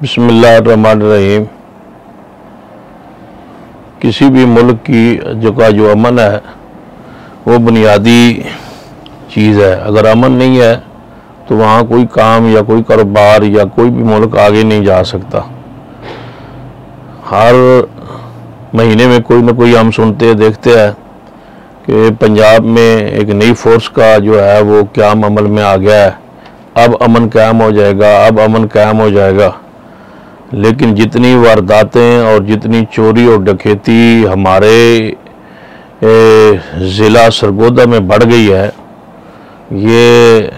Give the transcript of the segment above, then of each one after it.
बिस्मिल्लाहिर्रहमानिर्रहीम। किसी भी मुल्क की जो अमन है वो बुनियादी चीज़ है। अगर अमन नहीं है तो वहाँ कोई काम या कोई कारोबार या कोई भी मुल्क आगे नहीं जा सकता। हर महीने में कोई ना कोई हम सुनते देखते हैं कि पंजाब में एक नई फोर्स का जो है वो क़याम अमल में आ गया है, अब अमन कायम हो जाएगा, अब अमन कायम हो जाएगा। लेकिन जितनी वारदातें और जितनी चोरी और डकैती हमारे ज़िला सरगोदा में बढ़ गई है, ये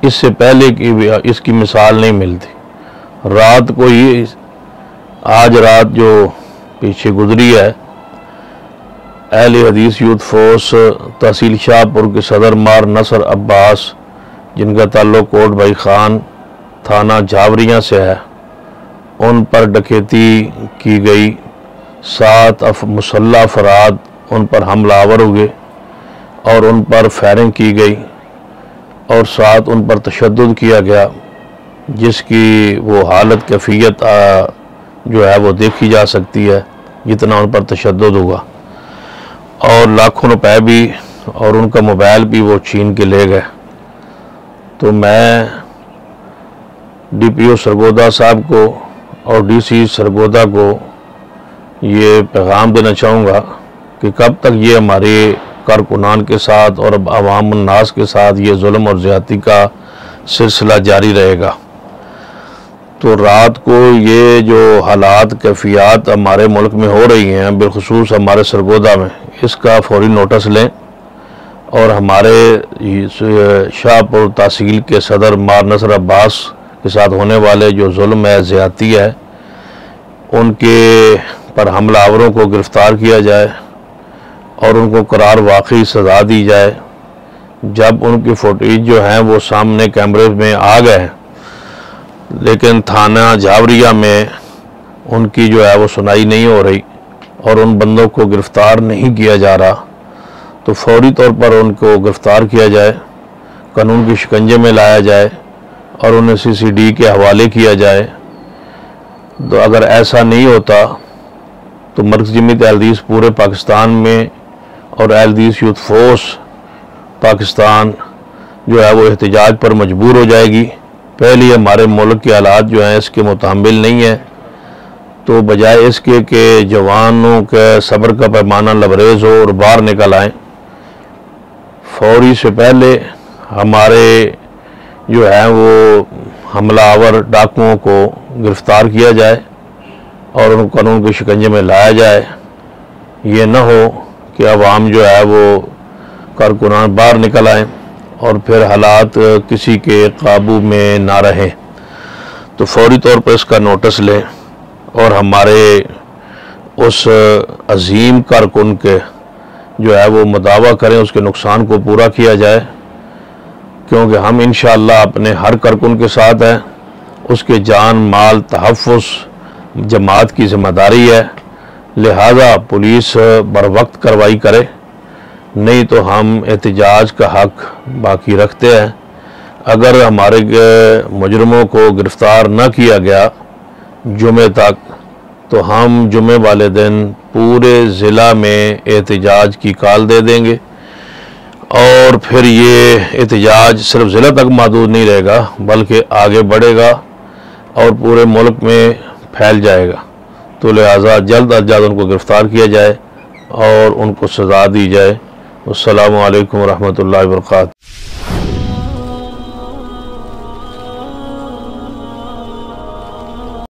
इससे पहले की भी इसकी मिसाल नहीं मिलती। रात को ही आज रात जो पीछे गुजरी है, अहले हदीस यूथ फोर्स तहसील शाहपुर के सदर मार नसर अब्बास, जिनका ताल्लुक़ कोट भाई खान थाना झावरियाँ से है, उन पर डकैती की गई। 7 मुसल्लह अफराद उन पर हमलावर हुए और उन पर फायरिंग की गई और 7 उन पर तशद्दुद किया गया, जिसकी वो हालत कैफियत जो है वो देखी जा सकती है, जितना उन पर तशद्दुद हुआ। और लाखों रुपए भी और उनका मोबाइल भी वो छीन के ले गए। तो मैं DPO सरगोदा साहब को और DC सरगोदा को ये पैगाम देना चाहूँगा कि कब तक ये हमारे कारकुनान के साथ और अवाम उन्नास के साथ ये जुल्म और ज़्यादती का सिलसिला जारी रहेगा। तो रात को ये जो हालात कैफियत हमारे मुल्क में हो रही हैं, बिलखुसूस हमारे सरगोदा में, इसका फौरी नोटिस लें और हमारे शाहपुर तहसील के सदर मार नसर अब्बास के साथ होने वाले जो जुल्म है, ज़्यादती है, उनके पर हमलावरों को गिरफ़्तार किया जाए और उनको करार वाकई सज़ा दी जाए। जब उनकी फुटेज जो हैं वो सामने कैमरे में आ गए, लेकिन थाना झावरिया में उनकी जो है वो सुनाई नहीं हो रही और उन बंदों को गिरफ़्तार नहीं किया जा रहा, तो फौरी तौर पर उनको गिरफ़्तार किया जाए, कानून के शिकंजे में लाया जाए और उन्हें CCD के हवाले किया जाए। तो अगर ऐसा नहीं होता तो मरकज़ी जमीयत अहले हदीस पूरे पाकिस्तान में और अहले हदीस यूथ फोर्स पाकिस्तान जो है वो एहतजाज पर मजबूर हो जाएगी। पहले हमारे मुल्क के हालात जो हैं इसके मुताबिल नहीं है, तो बजाय इसके कि जवानों के सब्र का पैमाना लबरेज हो और बाहर निकल आएँ, फौरी से पहले हमारे जो है वो हमलावर डाकुओं को गिरफ़्तार किया जाए और उनको कानून के शिकंजे में लाया जाए। ये न हो कि अवाम जो है वो कारकुनान बाहर निकल आएँ और फिर हालात किसी के काबू में ना रहें। तो फौरी तौर पर इसका नोटिस लें और हमारे उस अजीम कारकुन के जो है वो मुदावा करें, उसके नुकसान को पूरा किया जाए, क्योंकि हम इंशाअल्लाह अपने हर कारकुन के साथ हैं। उसके जान माल तहफ़्फ़ुज़ जमात की ज़िम्मेदारी है, लिहाजा पुलिस बर वक्त कार्रवाई करे, नहीं तो हम एहतजाज का हक बाकी रखते हैं। अगर हमारे मुजरमों को गिरफ़्तार न किया गया जुमे तक, तो हम जुमे वाले दिन पूरे ज़िला में एहतजाज की कॉल दे देंगे और फिर ये एहतजाज सिर्फ ज़िला तक महदूद नहीं रहेगा, बल्कि आगे बढ़ेगा और पूरे मुल्क में फैल जाएगा। तो लिहाजा जल्द अज जल्द उनको गिरफ़्तार किया जाए और उनको सज़ा दी जाए। अस्सलामु अलैकुम व रहमतुल्लाहि व बरकातहू।